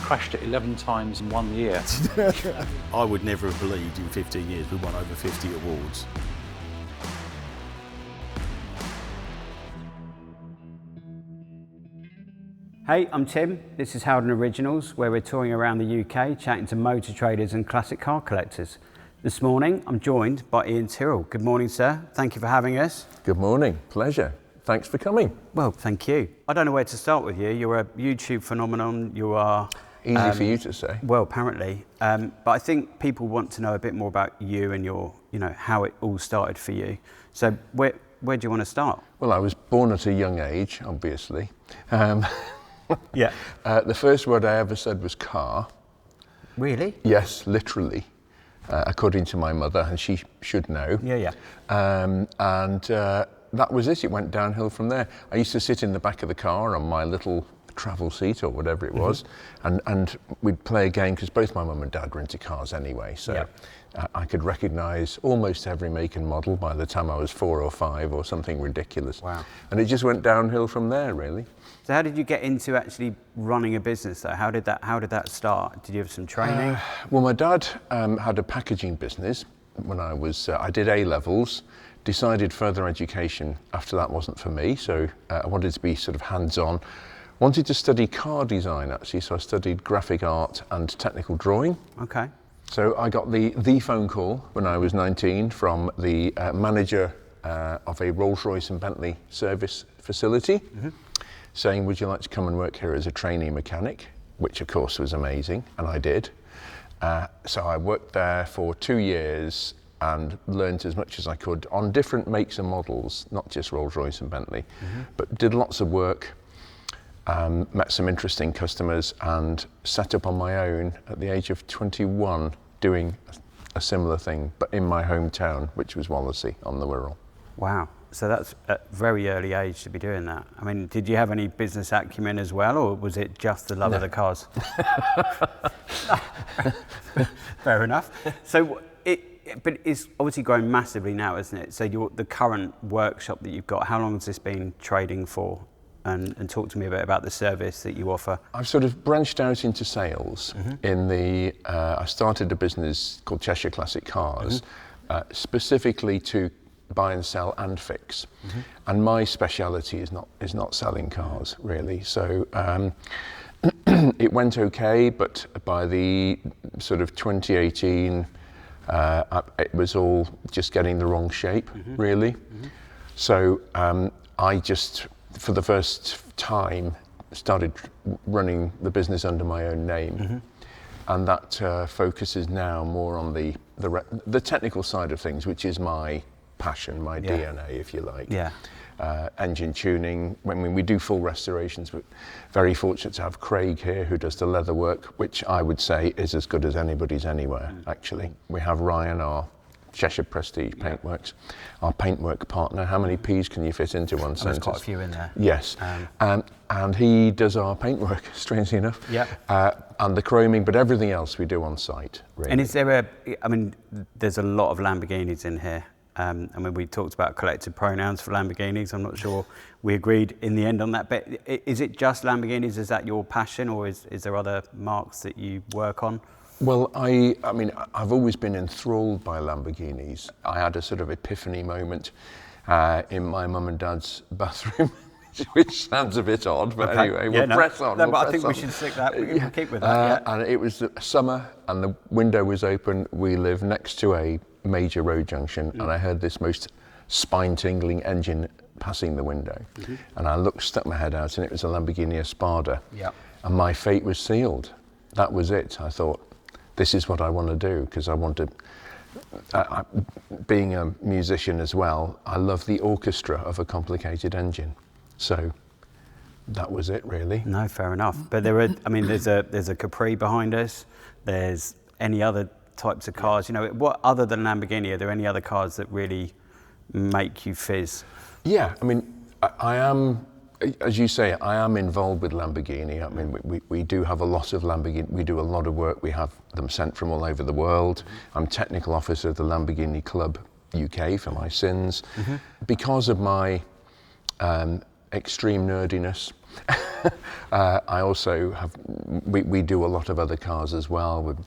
crashed it 11 times in 1 year. I would never have believed in 15 years we won over 50 awards. Hey, I'm Tim. This is Howden Originals, where we're touring around the UK, chatting to motor traders and classic car collectors. This morning, I'm joined by Ian Tyrrell. Good morning, sir. Thank you for having us. Good morning. Pleasure. Thanks for coming. Well, thank you. I don't know where to start with you. You're a YouTube phenomenon. You are... Easy for you to say. Well, apparently. But I think people want to know a bit more about you and your, how it all started for you. So where do you want to start? Well, I was born at a young age, obviously. Yeah. The first word I ever said was car. Really? Yes, literally, according to my mother, and she should know. Yeah. That was it. It went downhill from there. I used to sit in the back of the car on my little travel seat or whatever it was, and we'd play a game because both my mum and dad were into cars anyway. So I could recognise almost every make and model by the time I was 4 or 5 or something ridiculous. Wow. And it just went downhill from there, really. So how did you get into actually running a business though? How did that start? Did you have some training? Well, my dad had a packaging business when I did A-levels, decided further education after that wasn't for me, so I wanted to be sort of hands-on. Wanted to study car design actually, so I studied graphic art and technical drawing. Okay. So I got the phone call when I was 19 from the manager of a Rolls-Royce and Bentley service facility, saying, would you like to come and work here as a trainee mechanic? Which of course was amazing, and I did. So I worked there for 2 years and learned as much as I could on different makes and models, not just Rolls-Royce and Bentley, but did lots of work. Met some interesting customers and set up on my own at the age of 21 doing a similar thing, but in my hometown, which was Wallasey on the Wirral. Wow, so that's at a very early age to be doing that. I mean, did you have any business acumen as well, or was it just the love of the cars? Fair enough. So but it's obviously growing massively now, isn't it? So the current workshop that you've got, how long has this been trading for? And talk to me a bit about the service that you offer. I've sort of branched out into sales. I started a business called Cheshire Classic Cars, specifically to buy and sell and fix. And my speciality is not selling cars, really. So it went okay, but by the sort of 2018, it was all just getting the wrong shape, really. So I just, for the first time, started running the business under my own name, and that focuses now more on the technical side of things, which is my passion, my DNA, if you like. Engine tuning. I mean, we do full restorations. We're very fortunate to have Craig here, who does the leather work, which I would say is as good as anybody's anywhere. Actually, we have Ryan, our Cheshire Prestige Paintworks, our paintwork partner. How many P's can you fit into one sentence? There's quite a few in there. Yes, and he does our paintwork, strangely enough, and the chroming, but everything else we do on site, really. And is there there's a lot of Lamborghinis in here. I mean, we talked about collective pronouns for Lamborghinis. I'm not sure we agreed in the end on that, but is it just Lamborghinis? Is that your passion, or is there other marques that you work on? Well, I mean, I've always been enthralled by Lamborghinis. I had a sort of epiphany moment in my mum and dad's bathroom, which sounds a bit odd, but anyway, we'll press on. No, but I think we should stick that. We can keep with that. And it was summer, and the window was open. We live next to a major road junction, and I heard this most spine-tingling engine passing the window. And I stuck my head out, and it was a Lamborghini Espada. And my fate was sealed. That was it. I thought, this is what I want to do, because I want to, being a musician as well, I love the orchestra of a complicated engine. So that was it, really. No, fair enough. But there's a Capri behind us. There's any other types of cars. What other than Lamborghini, are there any other cars that really make you fizz? Yeah, I mean, I am, as you say, I am involved with Lamborghini. I mean, we do have a lot of Lamborghini. We do a lot of work. We have them sent from all over the world. I'm technical officer of the Lamborghini Club UK for my sins. Because of my extreme nerdiness. I also have, we do a lot of other cars as well. We've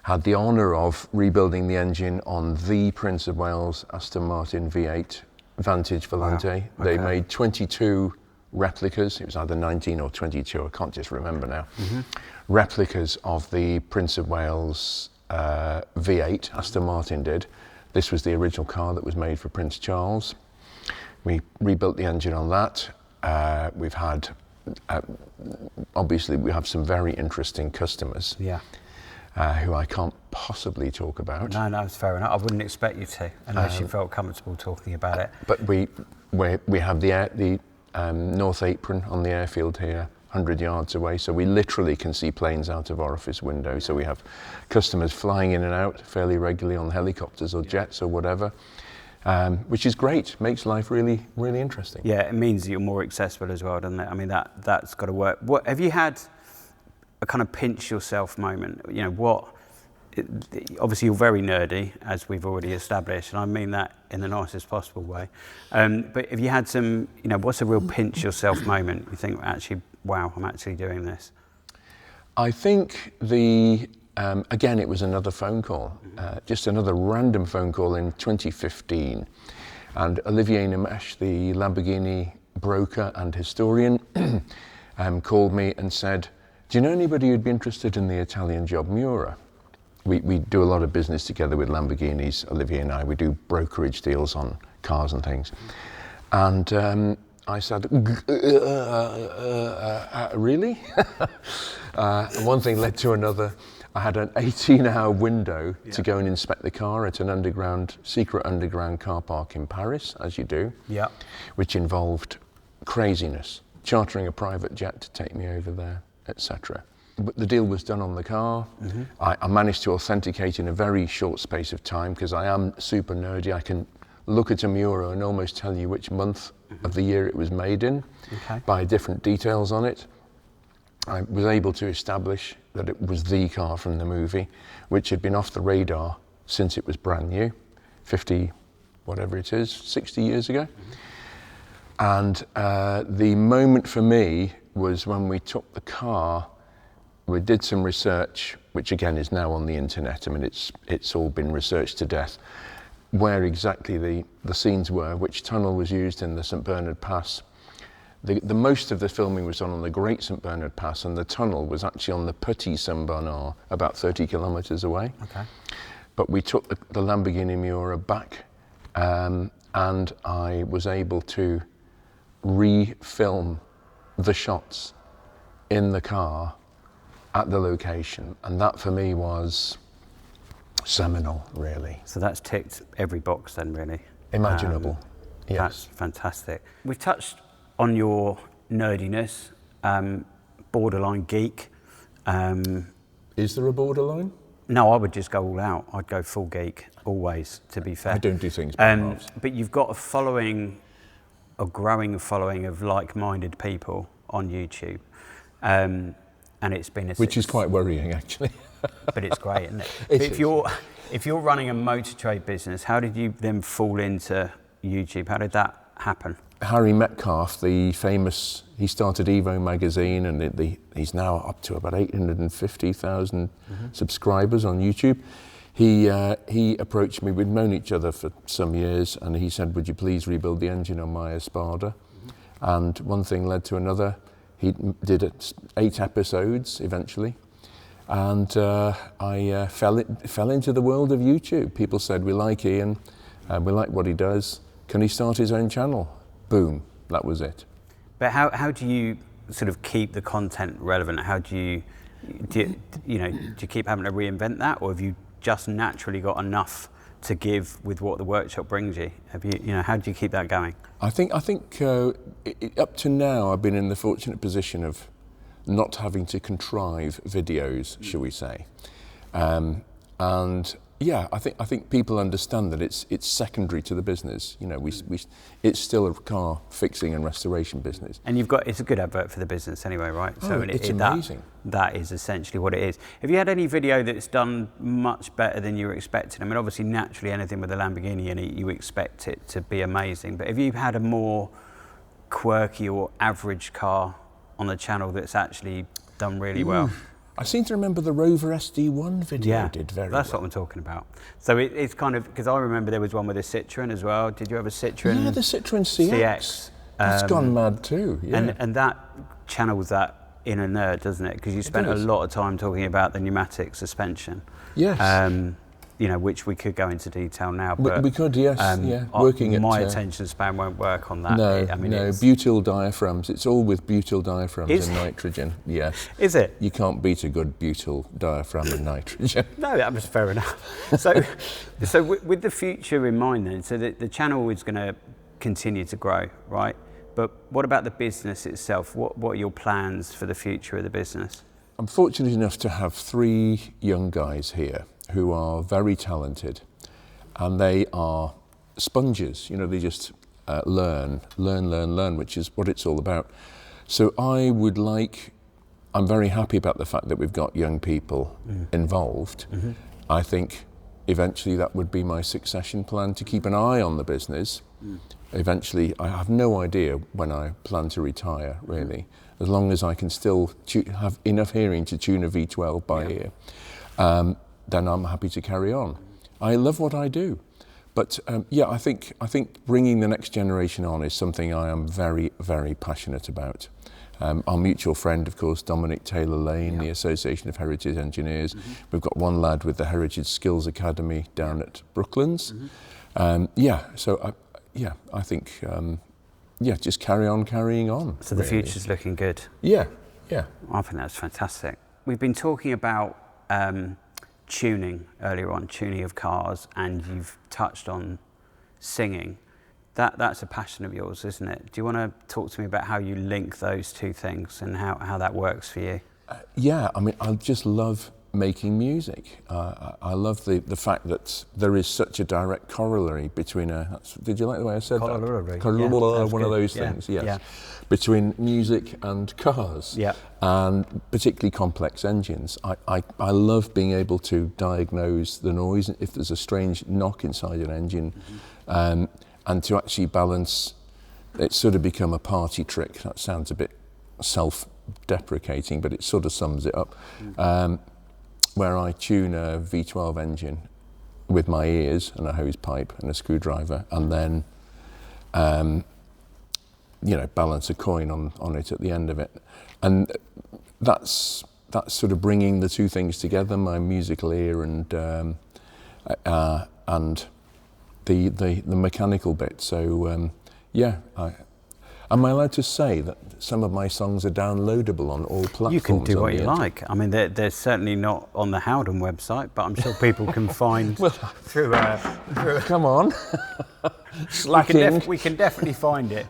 had the honour of rebuilding the engine on the Prince of Wales Aston Martin V8 Vantage Volante. Wow. They Okay. made 22 replicas, it was either 19 or 22, I can't just remember now, replicas of the Prince of Wales V8, Aston Martin did. This was the original car that was made for Prince Charles. We rebuilt the engine on that. We've had, obviously we have some very interesting customers Yeah. who I can't possibly talk about. No, it's fair enough. I wouldn't expect you to, unless you felt comfortable talking about it. But we have the North Apron on the airfield here, 100 yards away, so we literally can see planes out of our office window. So we have customers flying in and out fairly regularly on helicopters or jets or whatever, which is great, makes life really, really interesting. Yeah, it means that you're more accessible as well, doesn't it? I mean, that's got to work. What have you had a kind of pinch yourself moment? You know, obviously you're very nerdy, as we've already established, and I mean that in the nicest possible way. But have you had some, you know, what's a real pinch yourself moment? You think, actually, wow, I'm actually doing this. I think again, it was another phone call, just another random phone call in 2015. And Olivier Nemesh, the Lamborghini broker and historian, called me and said, do you know anybody who'd be interested in the Italian Job Miura? We do a lot of business together with Lamborghinis, Olivier and I. We do brokerage deals on cars and things. And I said, really? And one thing led to another. I had an 18-hour window to go and inspect the car at an secret underground car park in Paris, as you do, which involved craziness, chartering a private jet to take me over there, etc. But the deal was done on the car. I managed to authenticate in a very short space of time, because I am super nerdy. I can look at a Miura and almost tell you which month of the year it was made in by different details on it. I was able to establish that it was the car from the movie, which had been off the radar since it was brand new, 50, whatever it is, 60 years ago. And the moment for me was when we took the car. We did some research, which again is now on the internet. I mean, it's all been researched to death, where exactly the scenes were, which tunnel was used in the St Bernard Pass. The most of the filming was on the Great St Bernard Pass, and the tunnel was actually on the Petit Saint Bernard, about 30 kilometres away. Okay. But we took the Lamborghini Miura back, and I was able to re-film the shots in the car at the location, and that for me was seminal, really. So that's ticked every box then, really. Imaginable. Yes. That's fantastic. We've touched on your nerdiness, borderline geek. Is there a borderline? No, I would just go all out. I'd go full geek, always, to be fair. I don't do things by halves. But you've got a growing following of like-minded people on YouTube. And it's been which is quite worrying, actually. But it's great, isn't it? If you're running a motor trade business, how did you then fall into YouTube? How did that happen? Harry Metcalf, the famous, he started Evo magazine, and he's now up to about 850,000 subscribers on YouTube. He approached me. We'd known each other for some years, and he said, would you please rebuild the engine on my Espada? And one thing led to another. He did 8 episodes eventually, and I fell into the world of YouTube. People said, we like Ian, we like what he does. Can he start his own channel? Boom, that was it. But how do you sort of keep the content relevant? How do you keep having to reinvent that, or have you just naturally got enough to give with what the workshop brings you? How do you keep that going? I think up to now I've been in the fortunate position of not having to contrive videos, shall we say, and yeah, I think people understand that it's secondary to the business. You know, it's still a car fixing and restoration business. And it's a good advert for the business anyway, right? So it's amazing. That is essentially what it is. Have you had any video that's done much better than you were expecting? I mean, obviously, naturally, anything with a Lamborghini in it, you expect it to be amazing. But have you had a more quirky or average car on the channel that's actually done really well? I seem to remember the Rover SD1 video did very well. That's what I'm talking about. So it's kind of, because I remember there was one with a Citroen as well. Did you have a Citroen? Yeah, the Citroen CX. That's gone mad too. Yeah. And that channels that inner nerd, doesn't it? Because you spent a lot of time talking about the pneumatic suspension. Yes. You know, which we could go into detail now. But we could, yes. Working my at, attention span won't work on that. No, I mean, no, butyl diaphragms. It's all with butyl diaphragms and nitrogen. Yes. Is it? You can't beat a good butyl diaphragm and nitrogen. No, that was fair enough. So with the future in mind then, so the channel is going to continue to grow, right? But what about the business itself? What are your plans for the future of the business? I'm fortunate enough to have 3 young guys here who are very talented, and they are sponges. You know, they just learn, which is what it's all about. So I'm very happy about the fact that we've got young people involved. I think eventually that would be my succession plan, to keep an eye on the business. Eventually, I have no idea when I plan to retire, really. As long as I can still have enough hearing to tune a V12 by ear, then I'm happy to carry on. I love what I do. But I think bringing the next generation on is something I am very, very passionate about. Our mutual friend, of course, Dominic Taylor-Lane, the Association of Heritage Engineers. We've got one lad with the Heritage Skills Academy down at Brooklands. I think, just carry on carrying on. So the future's looking good. Yeah. I think that's fantastic. We've been talking about tuning earlier on, tuning of cars, and you've touched on singing. That's a passion of yours, isn't it? Do you want to talk to me about how you link those two things and how that works for you? I mean, I just love making music. I love the fact that there is such a direct corollary between did you like the way I said that? Corollary, one of those things, yes. Yeah. Between music and cars, and particularly complex engines. I love being able to diagnose the noise if there's a strange knock inside an engine, and to actually balance. It's sort of become a party trick. That sounds a bit self-deprecating, but it sort of sums it up. Where I tune a V12 engine with my ears and a hose pipe and a screwdriver, and then balance a coin on it at the end of it. And that's sort of bringing the two things together, my musical ear and the mechanical bit. So am I allowed to say that some of my songs are downloadable on all platforms? You can do what you like. I mean, they're certainly not on the Howden website, but I'm sure people can find through. Come on, slacking. We can definitely find it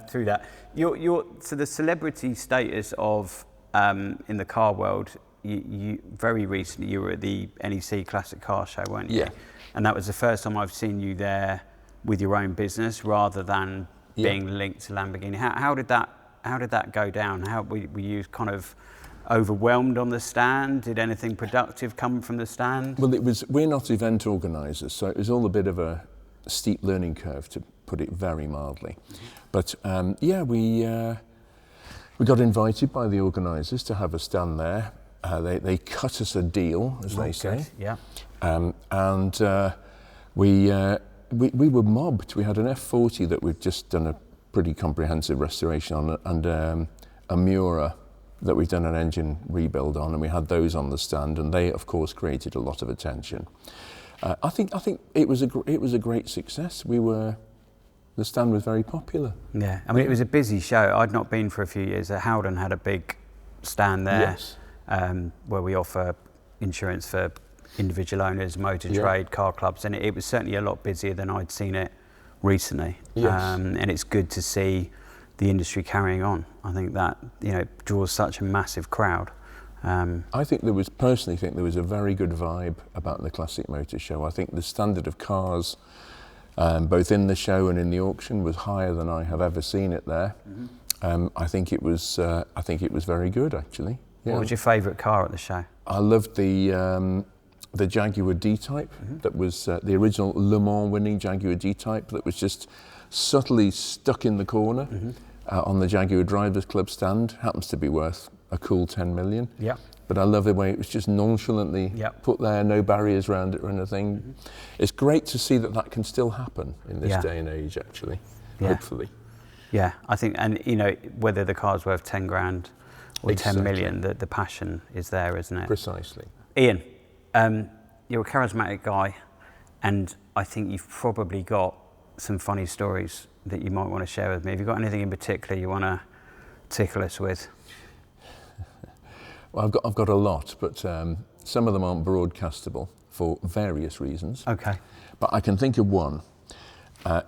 through that. So the celebrity status of in the car world. You very recently you were at the NEC Classic Cars show, weren't you? Yeah. And that was the first time I've seen you there with your own business rather than being linked to Lamborghini. How did that go down? How were you kind of overwhelmed on the stand? Did anything productive come from the stand? Well, we're not event organisers, so it was all a bit of a steep learning curve, to put it very mildly. But we got invited by the organisers to have a stand there. They cut us a deal, as they say. Yeah. We were mobbed. We had an F40 that we've just done a pretty comprehensive restoration on, and a Miura that we've done an engine rebuild on, and we had those on the stand, and they, of course, created a lot of attention. I think it was a great success. The stand was very popular. Yeah, I mean, it was a busy show. I'd not been for a few years. Howden had a big stand there, where we offer insurance for individual owners, motor trade, car clubs, and it was certainly a lot busier than I'd seen it recently. Yes. And it's good to see the industry carrying on. I think that draws such a massive crowd. I personally think there was a very good vibe about the Classic Motor Show. I think the standard of cars, both in the show and in the auction, was higher than I have ever seen it there. I think it was very good, actually. Yeah. What was your favourite car at the show? I loved the Jaguar D-Type. That was the original Le Mans winning Jaguar D-Type that was just subtly stuck in the corner. on the Jaguar Drivers Club stand. Happens to be worth a cool 10 million. Yeah. But I love the way it was just nonchalantly put there, no barriers around it or anything. Mm-hmm. It's great to see that that can still happen in this day and age, actually, hopefully. Yeah, I think, and you know, whether the car's worth 10 grand or 10 million, the passion is there, isn't it? Precisely. Ian, you're a charismatic guy, and I think you've probably got some funny stories that you might want to share with me. Have you got anything in particular you want to tickle us with? Well, I've got a lot, but some of them aren't broadcastable for various reasons. Okay. But I can think of one.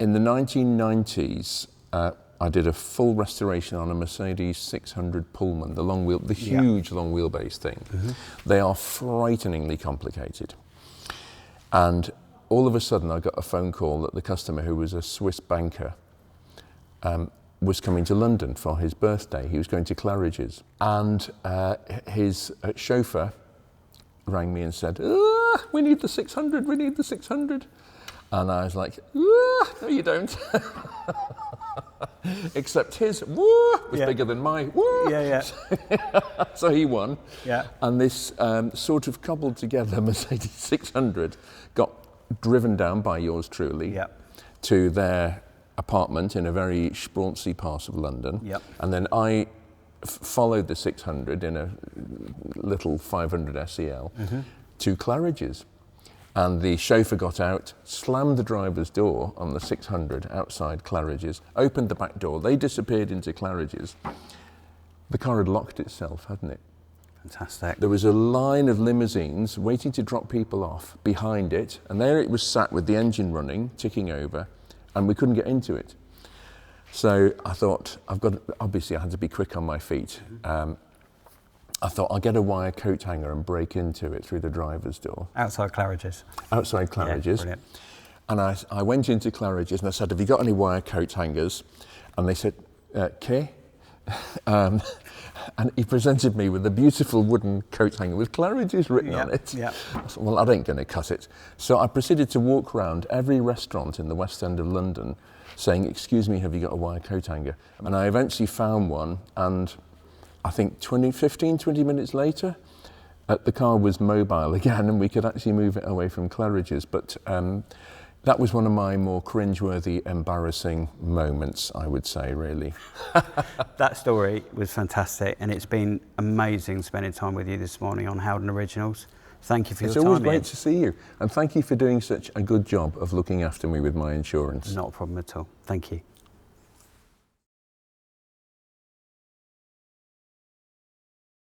In the 1990s, I did a full restoration on a Mercedes 600 Pullman, the huge long wheelbase thing. Mm-hmm. They are frighteningly complicated. And all of a sudden, I got a phone call that the customer, who was a Swiss banker, was coming to London for his birthday. He was going to Claridge's. And his chauffeur rang me and said, we need the 600, we need the 600. And I was like, no you don't. Except his was bigger than my So he won. Yeah. And this sort of cobbled together Mercedes 600 got driven down by yours truly to their apartment in a very sprawnsy part of London. Yep. And then I followed the 600 in a little 500 SEL to Claridge's. And the chauffeur got out, slammed the driver's door on the 600 outside Claridge's, opened the back door. They disappeared into Claridge's. The car had locked itself, hadn't it? Fantastic. There was a line of limousines waiting to drop people off behind it, and there it was sat with the engine running, ticking over, and we couldn't get into it. So I thought, obviously I had to be quick on my feet. I thought, I'll get a wire coat hanger and break into it through the driver's door. Outside Claridge's? Outside Claridge's. Yeah, brilliant. And I went into Claridge's and I said, have you got any wire coat hangers? And they said, okay. And he presented me with a beautiful wooden coat hanger with Claridge's written on it. Yeah. I thought, well, I ain't going to cut it. So I proceeded to walk around every restaurant in the West End of London saying, excuse me, have you got a wire coat hanger? And I eventually found one, and I think 15, 20 minutes later, the car was mobile again and we could actually move it away from Claridge's. But that was one of my more cringeworthy, embarrassing moments, I would say, really. That story was fantastic, and it's been amazing spending time with you this morning on Howden Originals. Thank you for your time, It's always great to see you, and thank you for doing such a good job of looking after me with my insurance. Not a problem at all. Thank you.